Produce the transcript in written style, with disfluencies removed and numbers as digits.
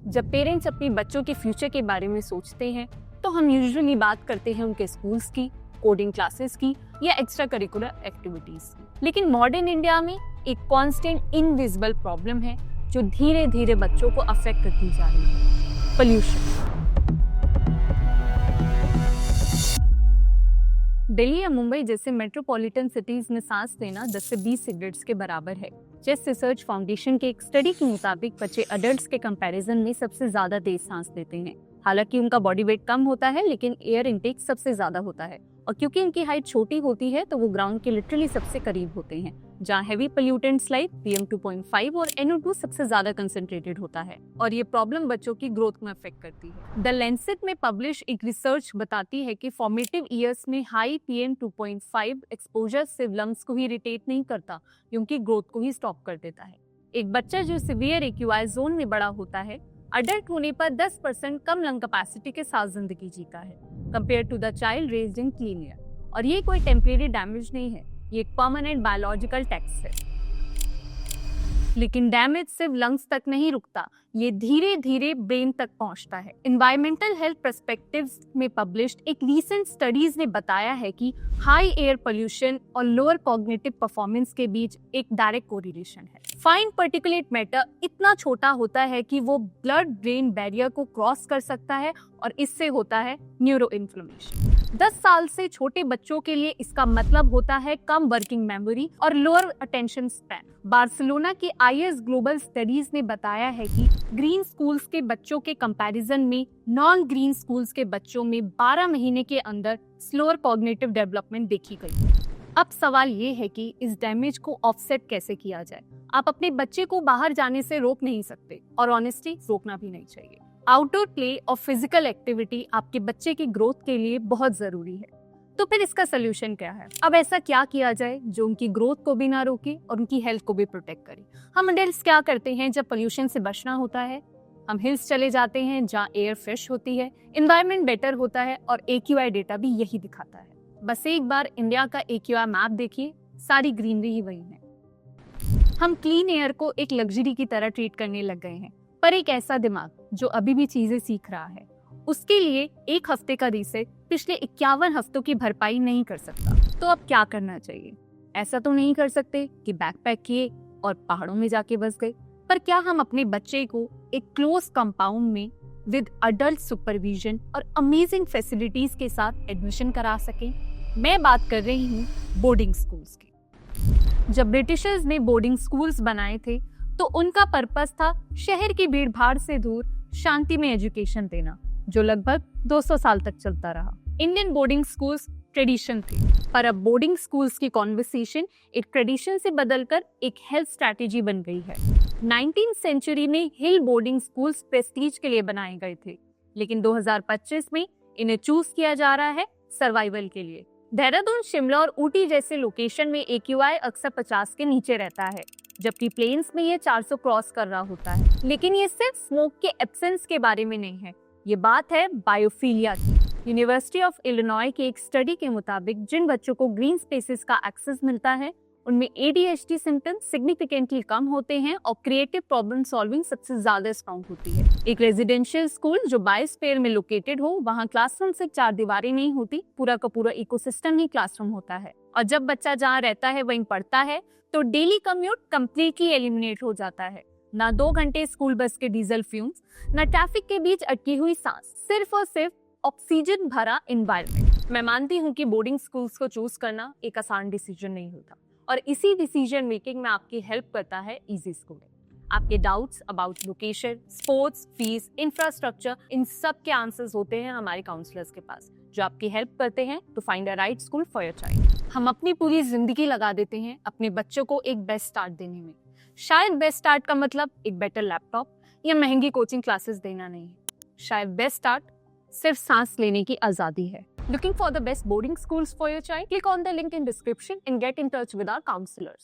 जब पेरेंट्स अपने बच्चों के फ्यूचर के बारे में सोचते हैं तो हम यूजुअली बात करते हैं उनके स्कूल्स की, कोडिंग क्लासेस की या एक्स्ट्रा करिकुलर एक्टिविटीज की। लेकिन मॉडर्न इंडिया में एक कांस्टेंट इनविजिबल प्रॉब्लम है जो धीरे धीरे बच्चों को अफेक्ट करती जा रही है, पोल्यूशन। दिल्ली या मुंबई जैसे मेट्रोपॉलिटन सिटीज में सांस लेना 10 से 20 सिगरेट्स के बराबर है। चेस्ट रिसर्च फाउंडेशन के एक स्टडी के मुताबिक बच्चे अडल्ट्स के कंपैरिजन में सबसे ज्यादा तेज सांस लेते हैं। हालांकि उनका बॉडी वेट कम होता है, लेकिन एयर इनटेक सबसे ज्यादा होता है। और क्योंकि उनकी हाइट छोटी होती है तो वो ग्राउंड के लिटरली सबसे करीब होते हैं, जहाँ हैवी पोल्यूटेंट्स लाइक PM 2.5 और NO2 सबसे ज्यादा कंसंट्रेटेड होता है। और ये प्रॉब्लम बच्चों की ग्रोथ में अफेक्ट करती है। द लैंसेट में पब्लिश एक रिसर्च बताती है कि फॉर्मेटिव ईयर्स में हाई PM 2.5 एक्सपोजर सिर्फ लंग्स को ही इरिटेट नहीं करता, उनकी ग्रोथ को ही स्टॉप कर देता है। एक बच्चा जो सिवियर AQI जोन में बड़ा होता है, अडल्ट होने पर 10% कम लंग कैपेसिटी के साथ जिंदगी जीता है compare to the child raised in clean air. और ये कोई टेम्परेरी डैमेज नहीं है, ये एक परमानेंट बायोलॉजिकल टैक्स है। लेकिन डैमेज सिर्फ लंग्स तक नहीं रुकता, ये धीरे धीरे ब्रेन तक पहुंचता है। एनवायरमेंटल हेल्थ पर्सपेक्टिव्स में पब्लिश्ड एक रीसेंट स्टडीज ने बताया है कि हाई एयर पोल्यूशन और लोअर कॉग्निटिव परफॉर्मेंस के बीच एक डायरेक्ट कोरिलेशन है। फाइन पार्टिकुलेट मैटर इतना छोटा होता है कि वो ब्लड ब्रेन बैरियर को क्रॉस कर सकता है और इससे होता है न्यूरो इन्फ्लेमेशन। 10 साल से छोटे बच्चों के लिए इसका मतलब होता है कम वर्किंग मेमोरी और लोअर अटेंशन स्पैन। बार्सिलोना की IS ग्लोबल स्टडीज ने बताया है कि ग्रीन स्कूल्स के बच्चों के कंपैरिजन में नॉन ग्रीन स्कूल्स के बच्चों में 12 महीने के अंदर स्लोअर कॉग्निटिव डेवलपमेंट देखी गई। अब सवाल ये है कि इस डैमेज को ऑफसेट कैसे किया जाए। आप अपने बच्चे को बाहर जाने से रोक नहीं सकते और ऑनेस्टली रोकना भी नहीं चाहिए। आउटडोर प्ले और फिजिकल एक्टिविटी आपके बच्चे की ग्रोथ के लिए बहुत जरूरी है। तो फिर इसका सोल्यूशन क्या है? अब ऐसा क्या किया जाए जो उनकी ग्रोथ को भी ना रोके और उनकी हेल्थ को भी प्रोटेक्ट करे? हम अडल्ट्स क्या करते हैं जब पोल्यूशन से बचना होता है? हम हिल्स चले जाते हैं जहाँ एयर फ्रेश होती है, एनवायरनमेंट बेटर होता है और AQI डेटा भी यही दिखाता है। बस एक बार इंडिया का AQI मैप देखिए, सारी ग्रीनरी ही वही है। हम क्लीन एयर को एक लग्जरी की तरह ट्रीट करने लग गए हैं, पर एक ऐसा दिमाग जो अभी भी चीजें सीख रहा है, उसके लिए एक हफ्ते का रीसेट पिछले 51 हफ्तों की भरपाई नहीं कर सकता। तो अब क्या करना चाहिए? ऐसा तो नहीं कर सकते कि बैकपैक किए और पहाड़ों में जाके बस गए, पर क्या हम अपने बच्चे को एक क्लोज कंपाउंड में विद अडल्ट सुपरविजन और अमेजिंग फैसिलिटीज के साथ एडमिशन करा सकें? मैं बात कर रही हूँ बोर्डिंग स्कूल्स की। जब ब्रिटिशर्स ने बोर्डिंग स्कूल्स बनाए थे तो उनका पर्पस था शहर की भीड़ भाड़ से दूर शांति में एजुकेशन देना, जो लगभग 200 साल तक चलता रहा। इंडियन बोर्डिंग स्कूल्स ट्रेडिशन थे, पर अब बोर्डिंग स्कूल्स की कॉन्वर्सेशन एक ट्रेडिशन से बदलकर एक हेल्थ स्ट्रैटेजी बन गई है। 19th सेंचुरी में हिल बोर्डिंग स्कूल्स प्रेस्टीज के लिए बनाए गए थे, लेकिन 2025 में इन्हें चूज किया जा रहा है सर्वाइवल के लिए। देहरादून, शिमला और ऊटी जैसे लोकेशन में AQI अक्सर 50 के नीचे रहता है, जबकि प्लेन्स में ये 400 क्रॉस कर रहा होता है। लेकिन ये सिर्फ स्मोक के एब्सेंस के बारे में नहीं है, ये बात है बायोफिलिया की। यूनिवर्सिटी ऑफ इलिनॉय के एक स्टडी के मुताबिक जिन बच्चों को ग्रीन स्पेसेस का एक्सेस मिलता है उनमें ADHD सिम्टम्स सिग्निफिकेंटली कम होते हैं और क्रिएटिव प्रॉब्लम सॉल्विंग सबसे ज्यादा स्ट्रॉन्ग होती है। एक रेजिडेंशियल स्कूल जो बायोस्फीयर में लोकेटेड हो, वहाँ क्लासरूम सिर्फ 4 दीवारें नहीं होती, पूरा का पूरा इकोसिस्टम ही क्लासरूम होता है। और जब बच्चा जहाँ रहता है वहीं पढ़ता है तो डेली कम्यूट कंप्लीटली एलिमिनेट हो जाता है। ना 2 घंटे स्कूल बस के डीजल फ्यूम्स, ना ट्रैफिक के बीच अटकी हुई सांस, सिर्फ और सिर्फ ऑक्सीजन भरा एनवायरनमेंट। मैं मानती हूँ कि बोर्डिंग स्कूल्स को चूज करना एक आसान डिसीजन नहीं होता, और इसी डिसीजन मेकिंग में आपकी हेल्प करता है इजी स्कूलिंग। आपके doubts about location, sports, fees, infrastructure, इन सब के आंसर्स होते हैं हमारे काउंसलर्स के पास, जो आपकी हेल्प करते हैं to find a right school for your child. हम अपनी पूरी जिंदगी लगा देते हैं अपने बच्चों को एक बेस्ट स्टार्ट देने में। शायद बेस्ट स्टार्ट का मतलब एक बेटर लैपटॉप या महंगी कोचिंग क्लासेस देना नहीं है। शायद बेस्ट स्टार्ट सिर्फ सांस लेने की आजादी है। Looking for the best boarding schools for your child? Click on the link in description and get in touch with our counselors.